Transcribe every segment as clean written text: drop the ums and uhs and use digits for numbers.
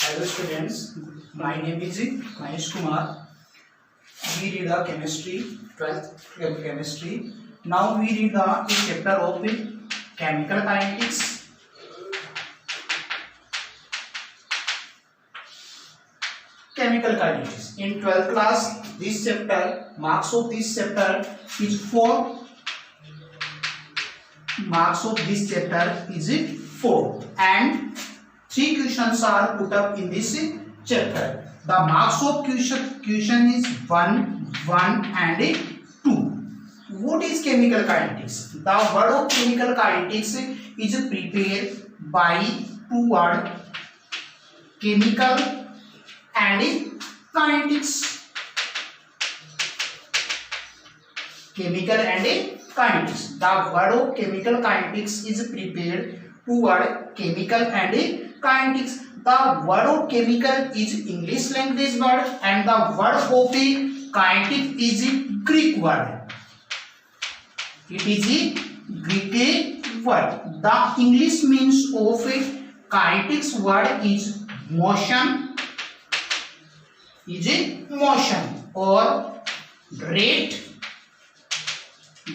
Hello students, my name is Mahesh Kumar. We read the chemistry, 12th chemistry. Now we read the chapter of chemical kinetics. Chemical kinetics. In 12th class, this chapter, marks of this chapter is 4. Marks of this chapter is 4 and 3 questions are put up in this chapter. The marks of question is 1, 1 and 2. What is chemical kinetics? The word of chemical kinetics is prepared by two words, chemical and kinetics. Chemical and kinetics. The word of chemical kinetics is prepared two words, chemical and kinetics. The word of chemical is English language word and the word of kinetic is Greek word. It is a Greek word. The English means of kinetics word is motion. Is a motion or rate.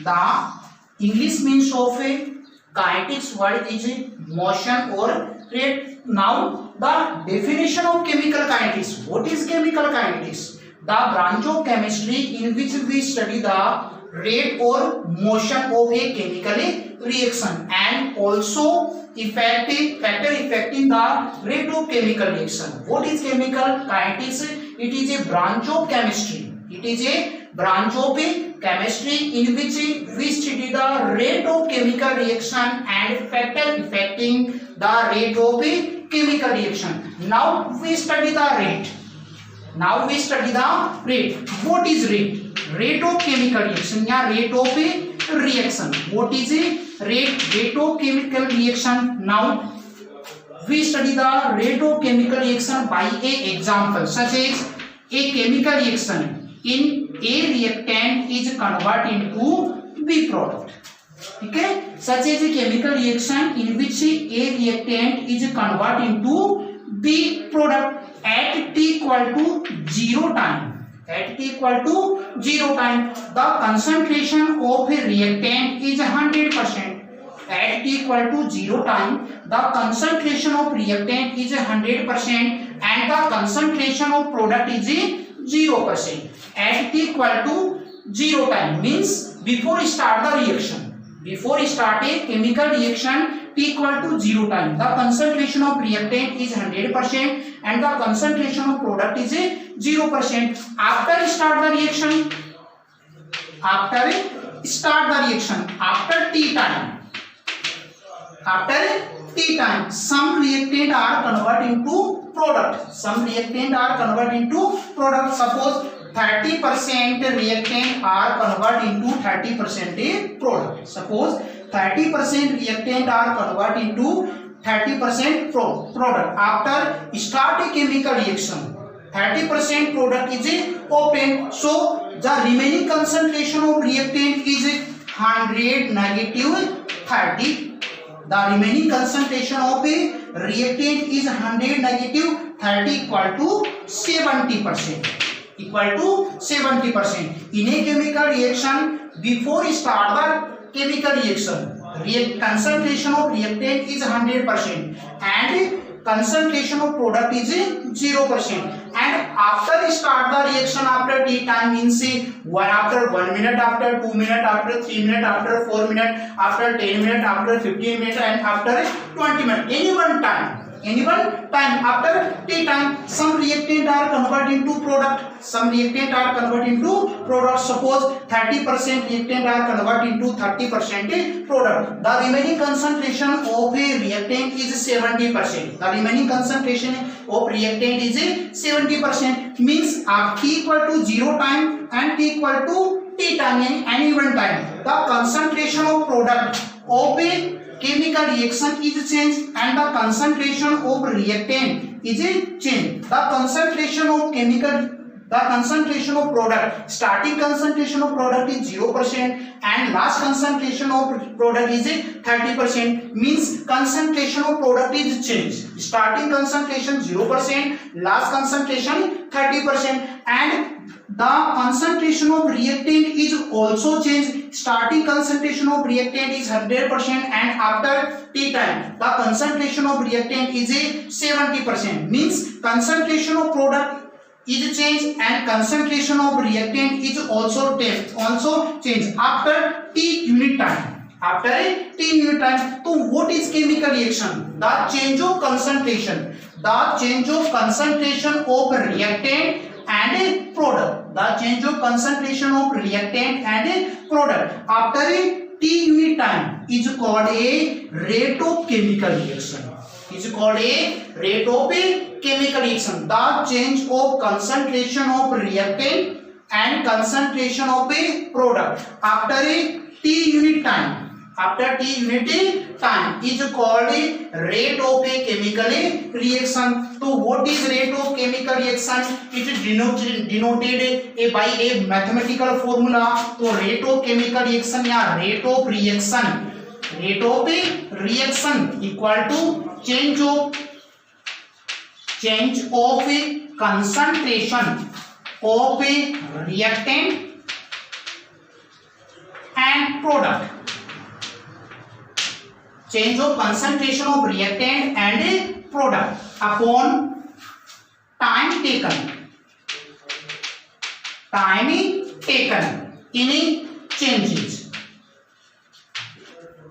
The English means of kinetics word is a motion or rate. Now the definition of chemical kinetics. What is chemical kinetics? The branch of chemistry in which we study the rate or motion of a chemical reaction and also factor affecting the rate of chemical reaction. What is chemical kinetics? It is a branch of chemistry. It is a branch of chemistry in which we study the rate of chemical reaction and factor affecting the rate of chemical reaction. Now we study the rate. What is rate? Rate of chemical reaction या rate of reaction. What is a rate? Rate of chemical reaction. Now we study the rate of chemical reaction by a example such as a chemical reaction in A reactant is converted into B product. Okay, such as a chemical reaction in which A reactant is converted into B product at t equal to 0 time. At t equal to 0 time, the concentration of a reactant is 100%. At t equal to 0 time, the concentration of reactant is 100% and the concentration of product is 0%. At t equal to 0 time means before start the reaction. Before start a chemical reaction, t equal to 0 time, the concentration of reactant is 100% and the concentration of product is 0%. After start the reaction, after t time, some reactant are converted into product. Suppose 30% reactant are converted into 30% product. Suppose 30% reactant are converted into 30% product. After start a chemical reaction, 30% product is open. So the remaining concentration of reactant is 100 negative 30. The remaining concentration of a reactant is 100 negative 30 equal to 70%. In a chemical reaction, before start the chemical reaction, concentration of reactant is 100% and concentration of product is 0%. And after start the reaction, after t time means after 1 minute, after 2 minutes, after 3 minutes, after 4 minutes, after 10 minutes, after 15 minutes, and after 20 minutes. Any one time after t time, some reactant are converted into product. Suppose 30% reactant are converted into 30% product. The remaining concentration of a reactant is 70%. Means t equal to 0 time and t equal to t time, any one time, the concentration of product of a chemical reaction is changed and the concentration of reactant is changed. The concentration of chemical the concentration of product, starting concentration of product is 0% and last concentration of product is 30%. Means concentration of product is changed. Starting concentration 0%, last concentration 30%, and the concentration of reactant is also changed. Starting concentration of reactant is 100% and after T time the concentration of reactant is 70%. Means concentration of product is changed and concentration of reactant is also changed after T unit time. After a T unit time, so what is chemical reaction? The change of concentration. The change of concentration of reactant and a product. The change of concentration of reactant and a product after a T unit time is called a rate of chemical reaction. Is called a rate of a chemical reaction. The change of concentration of reactant and concentration of a product after a T unit time. After T unit time is called a rate of a chemical reaction. So what is rate of chemical reaction? It is denoted by a mathematical formula. So rate of chemical reaction या rate of reaction. Rate of a reaction equal to change of a concentration of a reactant and product. Change of concentration of reactant and a product upon time taken. Time taken in changes.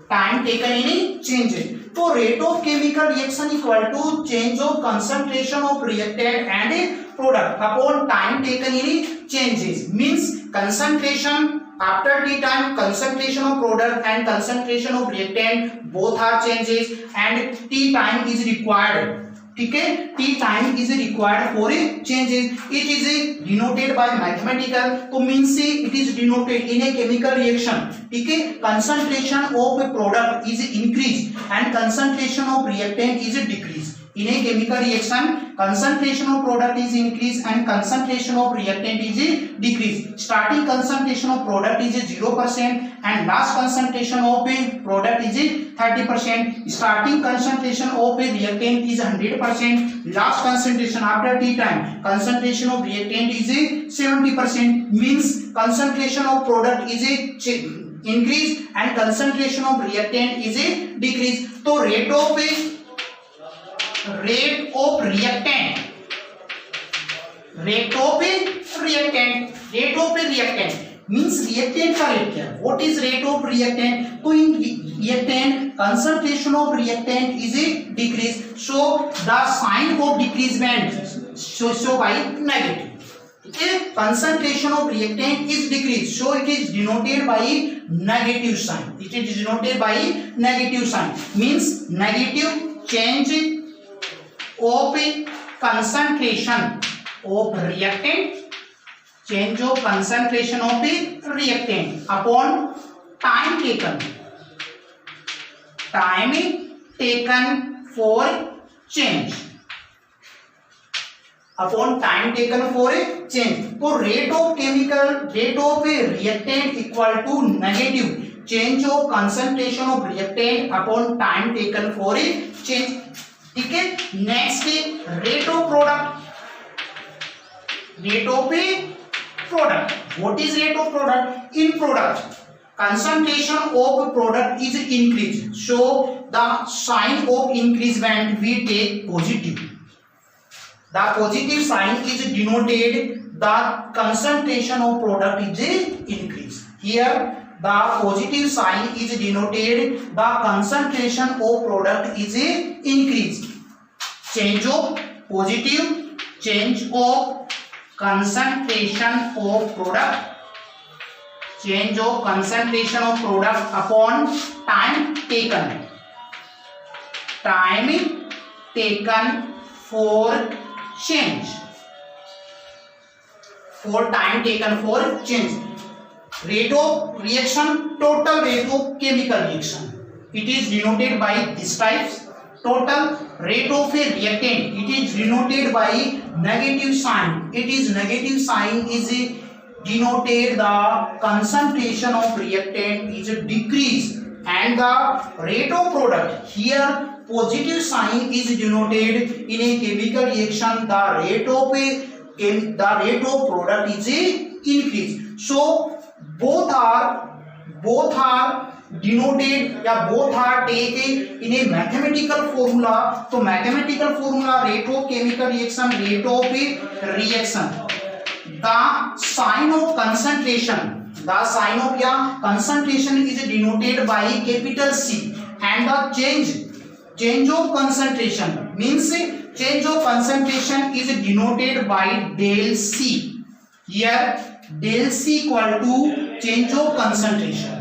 Time taken in changes. So rate of chemical reaction equal to change of concentration of reactant and a product upon time taken in changes. Means concentration after T time, concentration of product and concentration of reactant both are changes and T time is required. Okay, T time is required for a changes. It is denoted by mathematical. So means it is denoted in a chemical reaction. Okay, concentration of a product is increased and concentration of reactant is decreased. In a chemical reaction, concentration of product is increased and concentration of reactant is decreased. Starting concentration of product is 0% and last concentration of a product is 30%. Starting concentration of a reactant is 100%. Last concentration after T time, concentration of reactant is 70%. Means concentration of product is increased and concentration of reactant is decreased. So rate of reactant means reactant का rate क्या है? What is rate of reactant? तो in reactant concentration of reactant is decreased, so the sign of decreasement show by negative. Okay, concentration of reactant is decreased, so it is denoted by negative sign. It is denoted by negative sign. Means negative change of concentration of reactant, change of concentration of the reactant upon time taken for change. Upon time taken for a change. So rate of a reactant equal to negative change of concentration of reactant upon time taken for a change. Okay, next rate of product. Rate of a product. What is rate of product? In product, concentration of product is increased, so the sign of increasement we take positive. The positive sign is denoted the concentration of product is increased. Here the positive sign is denoted the concentration of product is increased. Change of positive, change of concentration of product, change of concentration of product upon time taken for change. For time taken for change. Rate of reaction, total rate of chemical reaction. It is denoted by this types. total rate of a reactant, it is denoted by negative sign. It is negative sign is denoted the concentration of reactant is decreased, and the rate of product, here positive sign is denoted in a chemical reaction, the rate of product is increased. So both are denoted या both are taken in a mathematical formula. तो mathematical formula rate of chemical reaction, rate of a reaction, the sign of concentration, the sign of concentration is denoted by capital C, and the change of concentration means change of concentration is denoted by del C. Here del C equal to change of concentration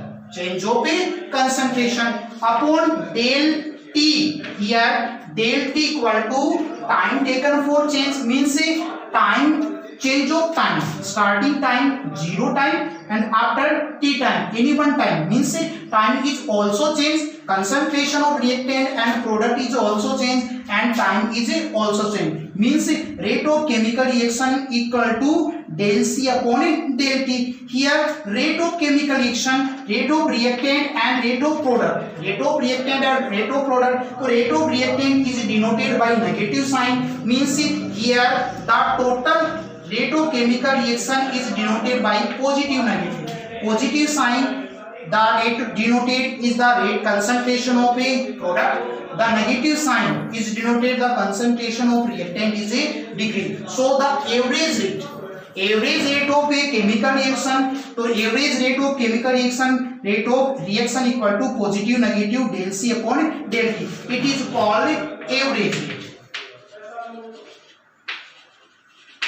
upon del T. Here del T equal to time taken for change, means time, change of time, starting time 0 time and after T time any one time, means time is also changed, concentration of reactant and product is also changed, and time is also changed, means rate of chemical reaction equal to del C upon del T. Here rate of chemical reaction, rate of reactant and rate of product, rate of reactant and rate of product. So rate of reactant is denoted by negative sign, means here the total rate of chemical reaction is denoted by positive sign. The rate denoted is the rate concentration of a product, the negative sign is denoted the concentration of reactant is a decrease. So the average rate of a chemical reaction, so average rate of chemical reaction, rate of reaction equal to positive negative del C upon del T. It is called average rate.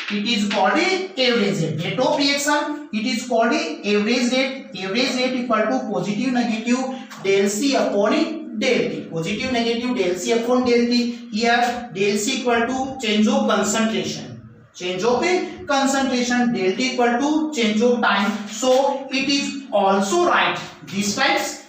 It is called a average rate. Rate of reaction, it is called a average rate. Average rate equal to positive negative del C upon del T. Positive negative del C upon del T. Here del C equal to change of concentration. Change of a concentration, del T equal to change of time. So it is also right. These types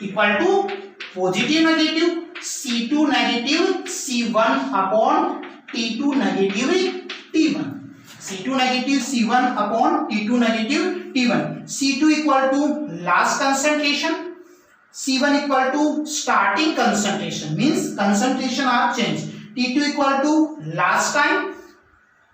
equal to positive negative C2 negative C1 upon T2 negative T1. C2 negative C1 upon T2 negative T1. C2 equal to last concentration, C1 equal to starting concentration, means concentration are changed. T2 equal to last time,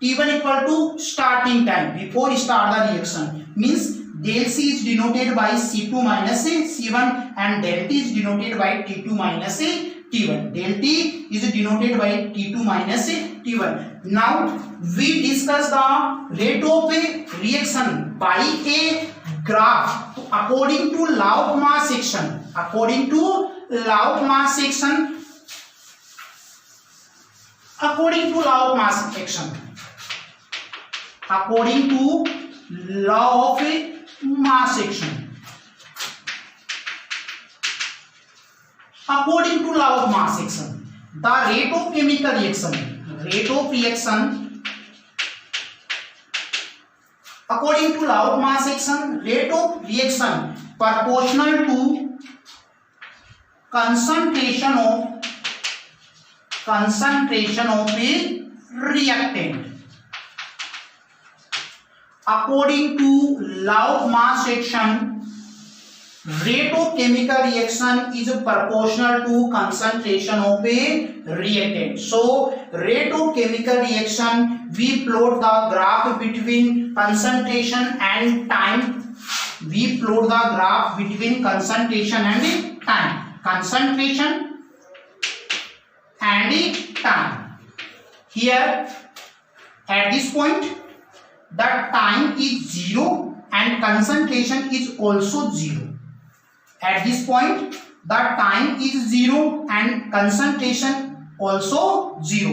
T1 equal to starting time before start the reaction, means del C is denoted by C2 minus C1 and del T is denoted by T2 minus T1. Del T is denoted by T2 minus T1. Now we discuss the rate of a reaction by a graph. According to law of mass action, according to law of mass action, according to law of mass action, according to law of a mass action, according to law of mass action, the rate of chemical reaction, according to law of mass action, rate of reaction proportional to concentration of a reactant. According to law of mass action, rate of chemical reaction is proportional to concentration of a reactant. So rate of chemical reaction, we plot the graph between concentration and time. We plot the graph between concentration and time. Concentration and time. Here at this point the time is 0 and concentration is also 0. At this point the time is 0 and concentration also 0.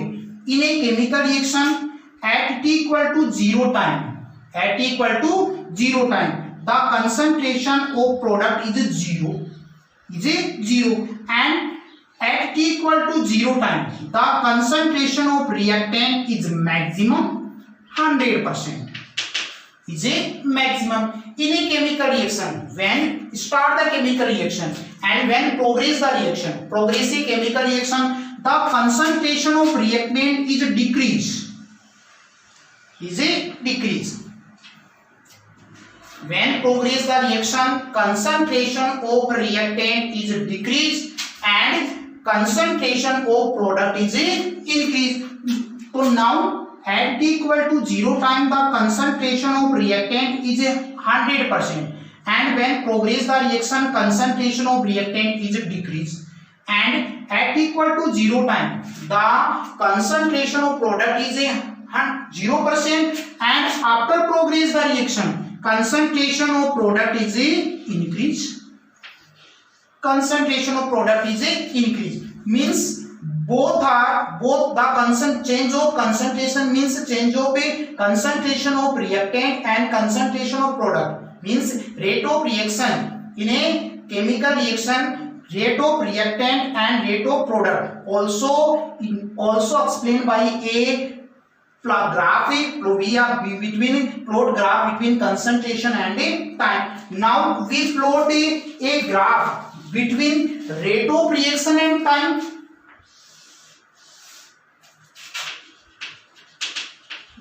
In a chemical reaction at T equal to 0 time, at T equal to 0 time, the concentration of product is 0, and at T equal to 0 time, the concentration of reactant is maximum 100%. is a maximum. In a chemical reaction, when start the chemical reaction and when progress the reaction, progress a chemical reaction, the concentration of reactant is decreased, is a decrease. When progress the reaction, concentration of reactant is decreased and concentration of product is increased. So now at t equal to 0 time the concentration of reactant is 100%, and when progress the reaction, concentration of reactant is decreased, and at t equal to 0 time the concentration of product is 0%, and after progress the reaction, concentration of product is increased. Concentration of product is increased means both the change of concentration means change of a concentration of reactant and concentration of product means rate of reaction in a chemical reaction, rate of reactant and rate of product also explained by a plot graph between concentration and a time. Now we plot a graph between rate of reaction and time.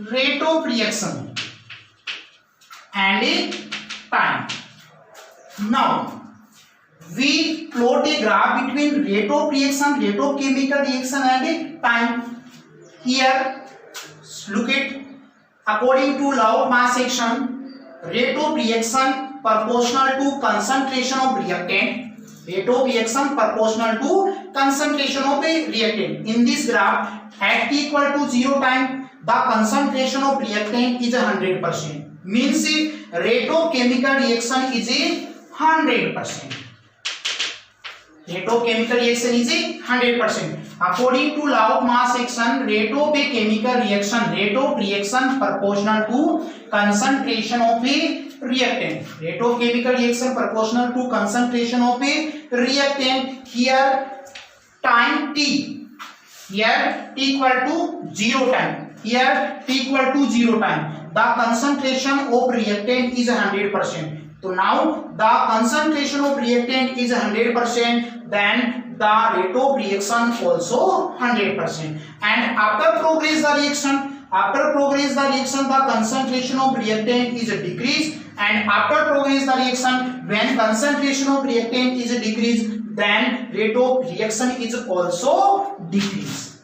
Rate of reaction and a time. Now we plot a graph between rate of reaction, rate of chemical reaction and a time. Here look at, according to law of mass action, rate of reaction proportional to concentration of reactant. Rate of reaction proportional to concentration of a reactant. In this graph, at t equal to 0 time, the concentration of reactant is 100%. Means rate of chemical reaction is 100%. Rate of chemical reaction is 100%. According to law of mass action, rate of a chemical reaction, rate of reaction proportional to concentration of a reactant. Rate of chemical reaction proportional to concentration of a reactant. Here time t. Here t equal to 0 time. Here t equal to 0 time. The concentration of reactant is 100%. So now the concentration of reactant is 100%. Then the rate of reaction also 100%. And after progress the reaction, the concentration of reactant is decreased. And after progress the reaction, when concentration of reactant is decreased, then rate of reaction is also decreased.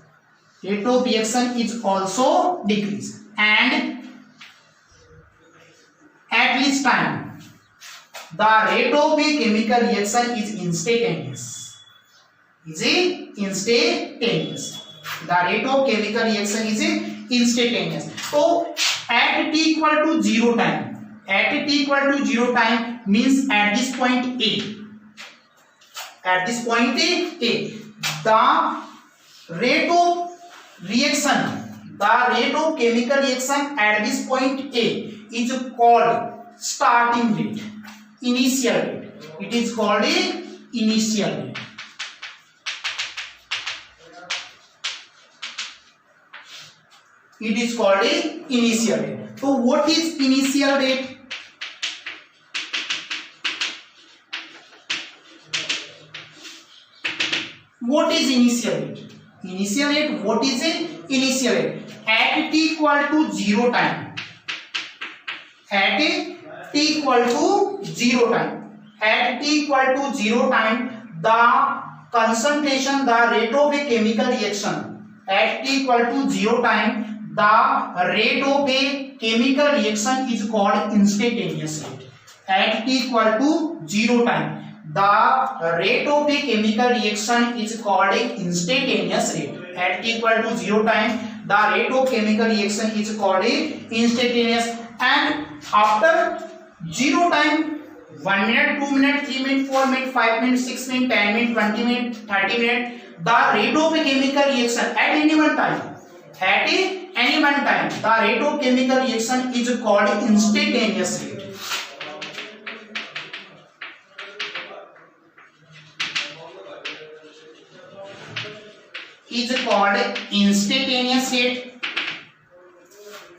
Rate of reaction is also decreased. And at this time, the rate of a chemical reaction is instantaneous. Instantaneous. The rate of chemical reaction is instantaneous. So at t equal to 0 time, at t equal to 0 time means at this point A. At this point A, the rate of reaction, the rate of chemical reaction at this point A is called starting rate, initial rate. It is called a initial rate. It is called a initial rate. So what is initial rate? What is initial rate? Initial rate, what is a initial rate? At t equal to 0 time. At t equal to 0 time. At t equal to 0 time, the concentration, the rate of a chemical reaction. At t equal to 0 time, the rate of a chemical reaction is called instantaneous rate. At t equal to 0 time, the rate of a chemical reaction is called a instantaneous rate. At t equal to 0 time, the rate of chemical reaction is called a instantaneous. And after 0 time, 1 minute, 2 minutes, 3 minutes, 4 minutes, 5 minutes, 6 minutes, 10 minutes, 20 minutes, 30 minutes, the rate of a chemical reaction at any one time, at any one time, the rate of chemical reaction is called instantaneous rate. Is called instantaneous rate.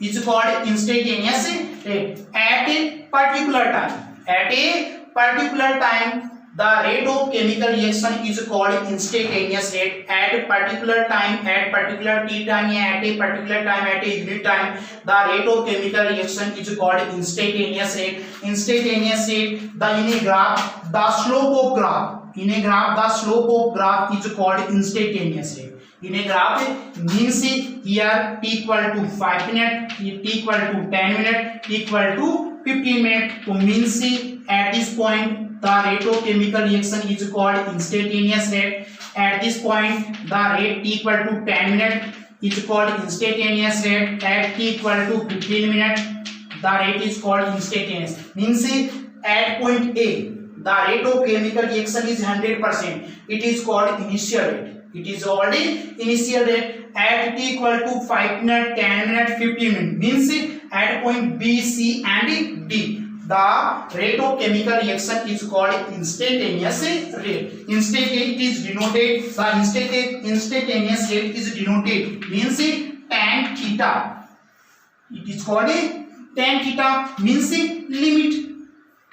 is called instantaneous rate. At a particular time, at a particular time, the rate of chemical reaction is called instantaneous rate. At a particular time, at particular t time, या at a particular time, at a unit time, the rate of chemical reaction is called instantaneous rate. Instantaneous rate, the in a graph, the slope of graph, in a graph, the slope of graph is called instantaneous rate. In a graph means here t equal to 5 minutes, t equal to 10 minutes, t equal to 15 minutes. So means at this point the rate of chemical reaction is called instantaneous rate. At this point the rate t equal to 10 minutes is called instantaneous rate. At t equal to 15 minutes the rate is called instantaneous. Means at point A the rate of chemical reaction is 100%. It is called initial rate. It is already initial rate. At t equal to 5 minutes, 10 minutes, 15 minutes means at point B, C and D the rate of chemical reaction is called instantaneous rate. It is denoted, the instantaneous rate is denoted means tan theta. It is called tan theta means limit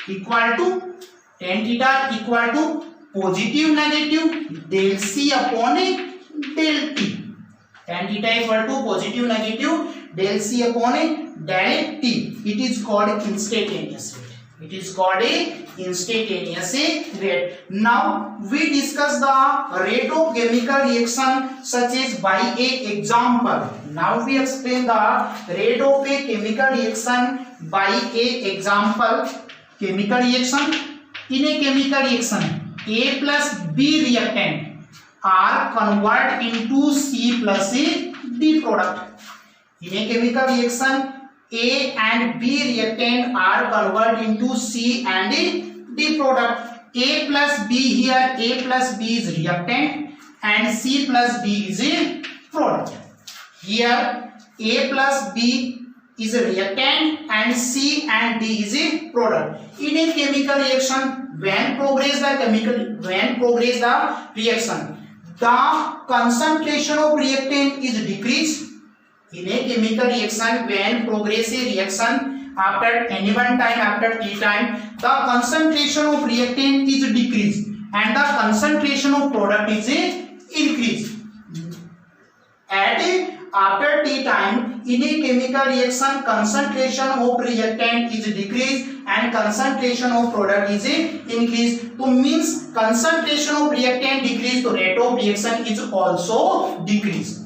equal to tan theta equal to positive negative del C upon del T. Tan theta equal to positive negative del C upon del T. It is called instantaneous rate. It is called a instantaneous rate. Now we discuss the rate of chemical reaction such as by a example. Now we explain the rate of a chemical reaction by a example. Chemical reaction, in a chemical reaction A plus B reactant are converted into C plus a D product. In a chemical reaction, A and B reactant are converted into C and D product. A plus B here, A plus B is reactant and C plus D is a product. Here A plus B is a reactant and C and D is a product. In a chemical reaction, when progress the reaction, the concentration of reactant is decreased. In a chemical reaction, when progress a reaction after any one time, after t time, the concentration of reactant is decreased and the concentration of product is increased. After t time, in a chemical reaction, concentration of reactant is decreased and concentration of product is increased. So means concentration of reactant decreased, the rate of reaction is also decreased.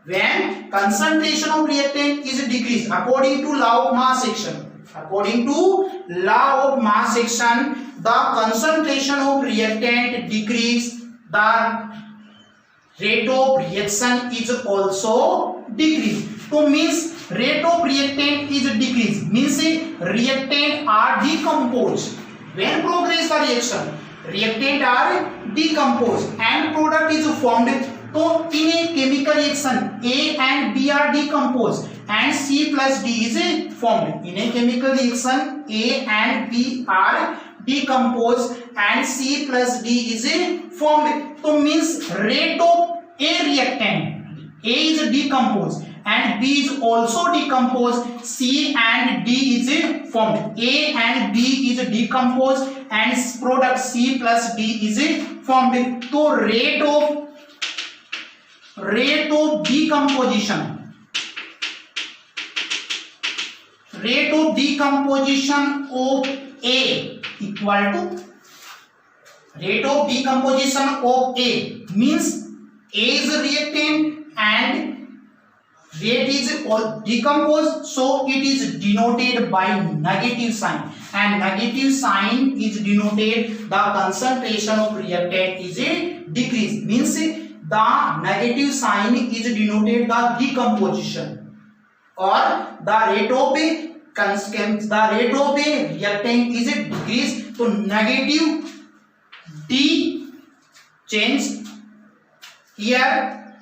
When concentration of reactant is decreased, according to law of mass action, according to law of mass action, the concentration of reactant decrease, the rate of reaction is also decreased. So means rate of reactant is decreased, means reactant are decomposed. When progress the reaction, reactant are decomposed and product is formed. So in a chemical reaction, A and B are decomposed and C plus D is formed. In a chemical reaction, A and B are decomposed and C plus D is formed. So means rate of A reactant, A is decomposed and B is also decomposed, C and D is formed. A and B is decomposed and product C plus D is formed. So rate of decomposition, rate of decomposition of A equal to rate of decomposition of A means A is a reactant and rate is decomposed, so it is denoted by negative sign, and negative sign is denoted the concentration of reactant is a decrease, means the negative sign is denoted the decomposition, or the rate of a reactant is a decrease. So negative D change here,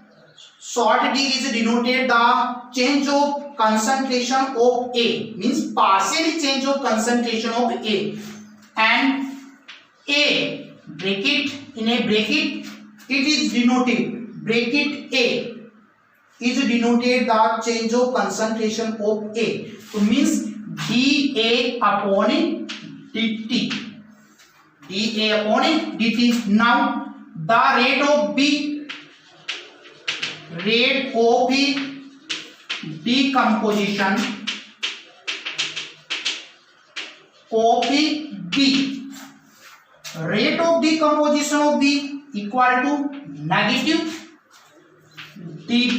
short d is denoted the change of concentration of A, means partially change of concentration of A, and A bracket, in a bracket it is denoted bracket A is denoted the change of concentration of A. So means dA upon dt. dA upon dt. Now the rate of decomposition of B. Rate of decomposition of B equal to negative dB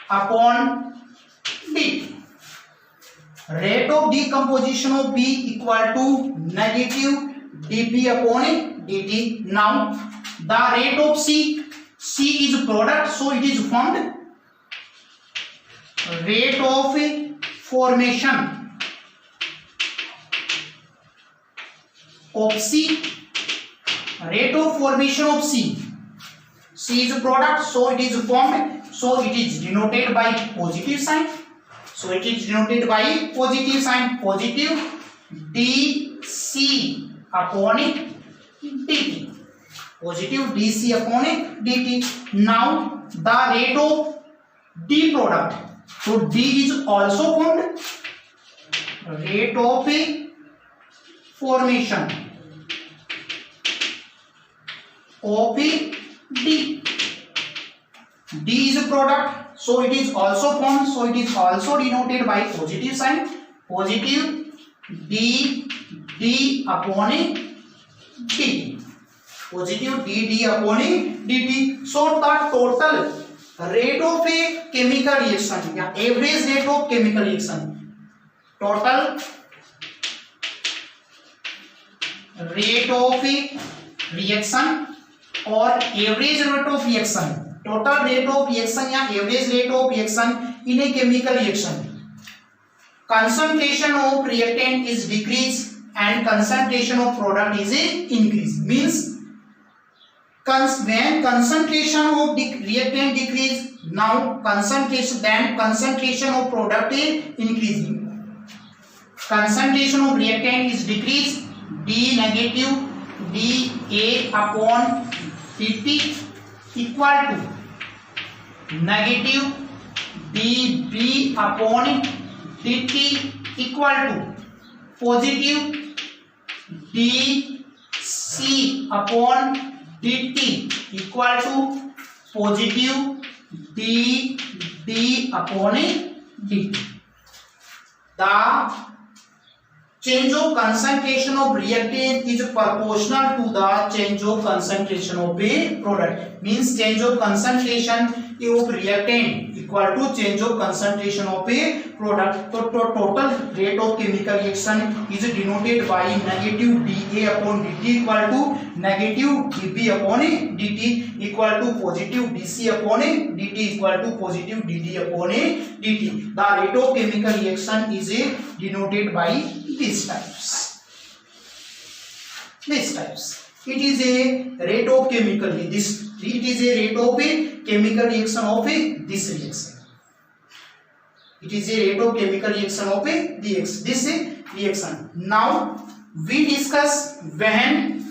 upon dt. Rate of decomposition of B equal to negative dB upon dt. Now the rate of C is product, so it is formed. Rate of formation of C. Rate of formation of C. C is a product, so it is formed. So it is denoted by positive sign. So it is denoted by positive sign. Positive dC upon dt. Positive dC upon dt. Now the rate of D product. So D is also formed. Rate of formation of D. D is a product, so it is also formed. So it is also denoted by positive sign. Positive d upon dt. Positive d upon dt. So the total rate of a chemical reaction या average rate of chemical reaction, total rate of a reaction और average rate of reaction, total rate of reaction या average rate of reaction in a chemical reaction. Concentration of reactant is decreased and concentration of product is increased. Means when concentration of the reactant decrease, now concentration of product is increasing. Concentration of reactant is decreased, D negative dA upon dt equal to negative dB upon dt equal to positive dC upon dt equal to positive dD upon dt. The change of concentration of reactant is proportional to the change of concentration of a product. Means change of concentration of reactant equal to change of concentration of a product. So total rate of chemical reaction is denoted by negative dA upon dt equal to negative dB upon dt equal to positive dC upon dt equal to positive dD upon dt. The rate of chemical reaction is denoted by these types. It is a rate of chemical. It is a rate of a chemical reaction of this reaction. It is a rate of chemical reaction of this reaction. Now we discuss when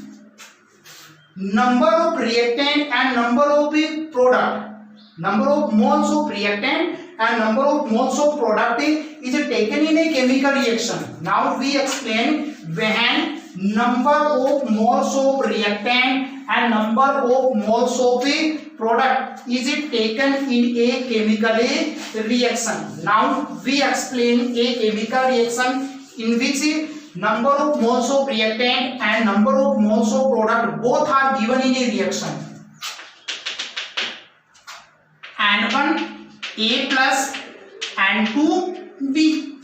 number of reactant and number of product, number of moles of reactant and number of moles of product is taken in a chemical reaction. Now we explain when number of moles of reactant and number of moles of a product is taken in a chemical reaction. Now we explain a chemical reaction in which number of moles of reactant and number of moles of product both are given in a reaction. N1 A plus N2 B.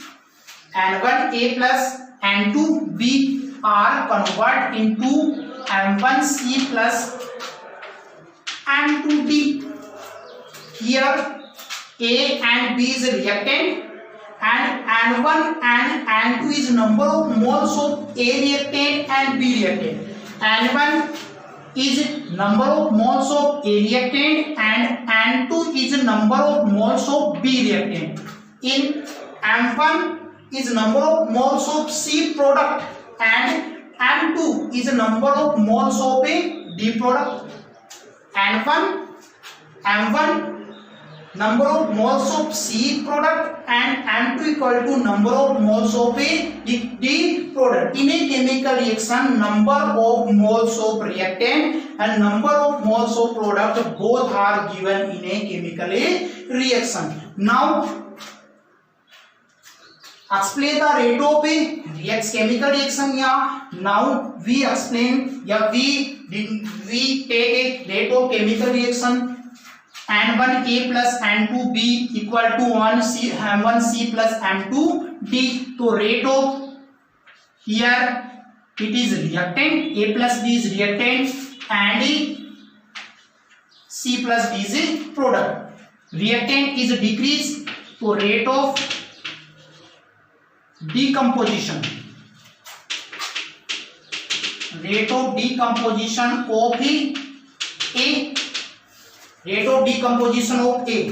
N1 A plus N2 B are converted into M1 C plus N2 D. Here A and B is reactant and N1 and N2 is number of moles of A reactant and B reactant. N1 is number of moles of A reactant and N2 is number of moles of B reactant. In M1 is number of moles of C product and M2 is number of moles of a D product. M1 number of moles of C product and M2 equal to number of moles of D product. In a chemical reaction, number of moles of reactant and number of moles of product both are given in a chemical reaction. Now explain the rate of a chemical reaction. Now we explain, we take a rate of chemical reaction N1A plus N2B equal to M1C plus M2D. तो rate of here it is reactant, A plus B is reactant and C plus D is product. Reactant is decreased, तो rate of decomposition, rate of decomposition of A, rate of decomposition of A,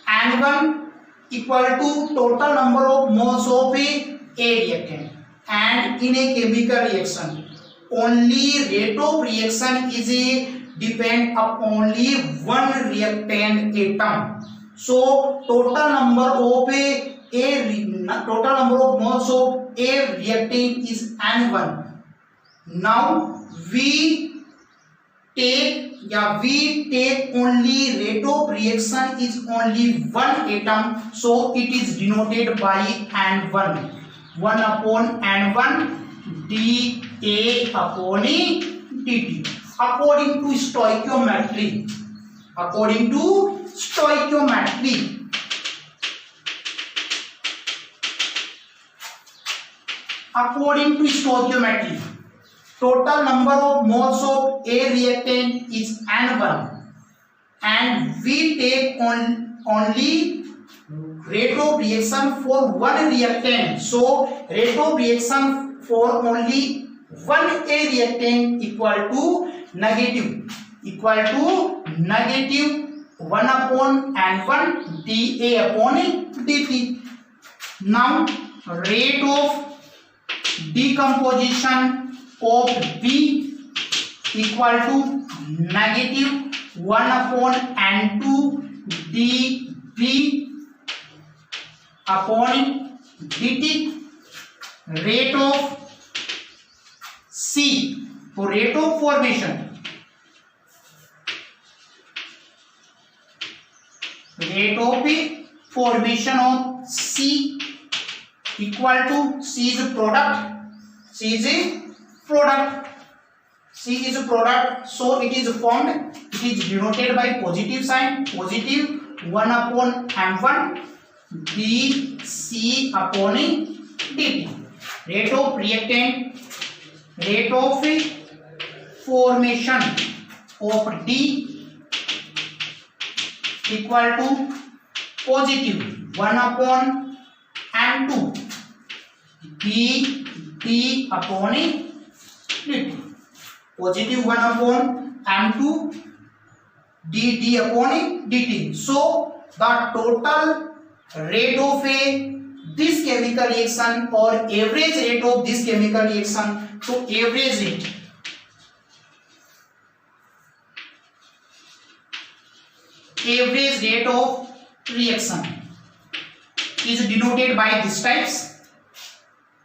N1 equal to total number of moles of A reactant. And in a chemical reaction, only rate of reaction is depend upon only one reactant atom. So total number of total number of moles of A reactant is N1. Now we take only rate of reaction is only one atom, so it is denoted by N1. 1 upon N1 dA upon dt. According to stoichiometry, according to stoichiometry, total number of moles of A reactant is N1 and we take only rate of reaction for one reactant. So rate of reaction for only one A reactant equal to negative 1 upon N1 dA upon dt. Now rate of decomposition of B equal to negative 1 upon N2 dB upon dt. Rate of C, for rate of formation, rate of formation of C equal to C is a product, so it is formed, it is denoted by positive sign, positive 1 upon M1 dC upon dt. Rate of reactant, rate of formation of D equal to positive 1 upon M2 dt upon dt. Positive 1 upon M2 dt upon dt. So the total rate of this chemical reaction or average rate of this chemical reaction, so average rate of reaction is denoted by these types.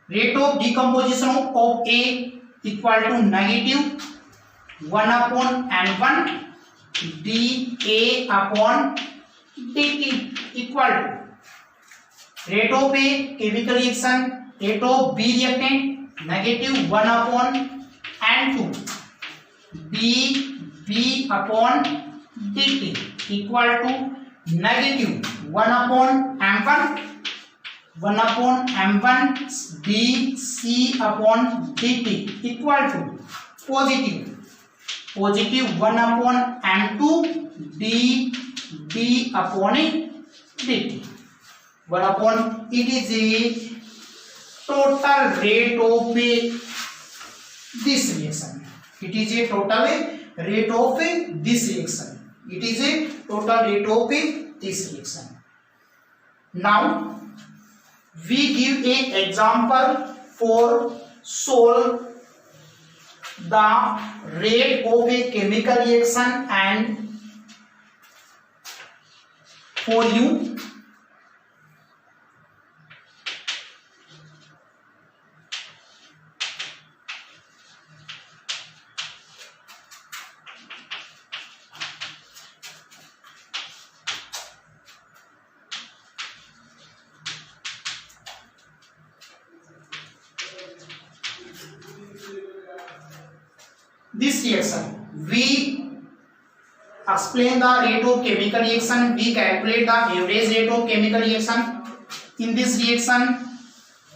Rate of decomposition of A equal to negative 1 upon N1 dA upon dt equal to rate of A chemical reaction, rate of B reactant negative 1 upon N2 dB upon dt equal to negative 1 upon M1 dC upon dt equal to positive 1 upon M2 dB upon dt. 1 upon, it is a total rate of this reaction. It is a total rate of this reaction. It is a total rate of this reaction. Now we give a example for solve the rate of a chemical reaction and for you. This reaction, we explain the rate of chemical reaction, we calculate the average rate of chemical reaction. In this reaction,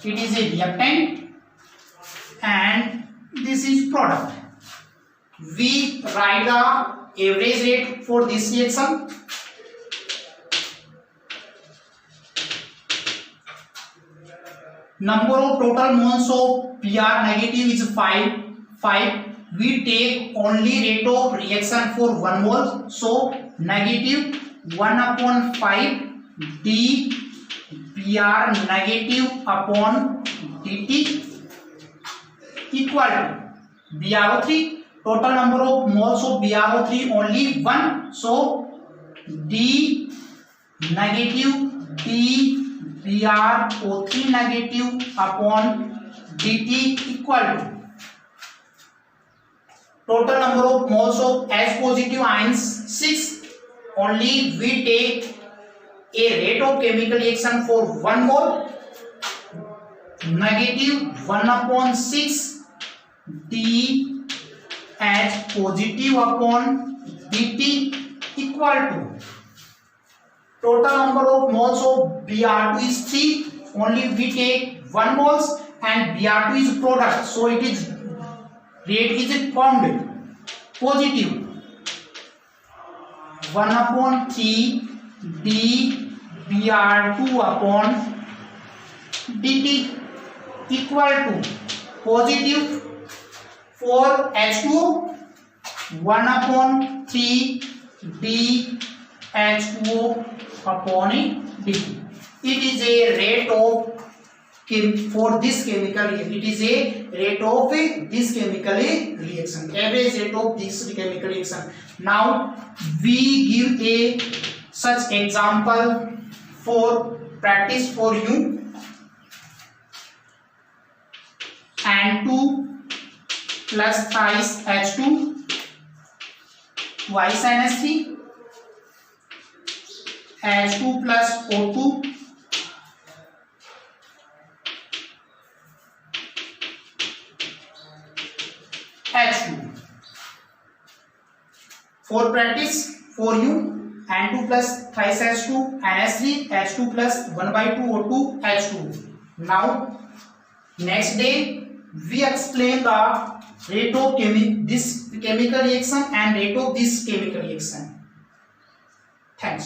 it is a reactant and this is product. We write the average rate for this reaction. Number of total moles of Pr negative is 5. We take only rate of reaction for 1 mole, so negative 1/5 d Pr negative upon dt equal to BrO3. Total number of moles of BrO3 only 1, so d negative d BrO3 negative upon dt equal to total number of moles of H positive ions 6. Only we take a rate of chemical reaction for 1 mole, negative 1/6 d H positive upon dt equal to total number of moles of Br2 is 3. Only we take 1 moles and Br2 is product, so it is rate is bounded positive 1/3 d Br2 upon dt equal to positive 4 H2O 1/3 d H2O upon dt. It is a rate of for this chemical reaction. It is a rate of this chemical reaction, average rate of this chemical reaction. Now we give a such example for practice for you. N2 plus thrice H2 twice NH3 H2 plus O2 H2. For practice for you, N2 plus thrice H2 NH3 H2 plus 1/2 O2 H2. Now next day we explain the rate of this chemical reaction and rate of this chemical reaction. Thanks.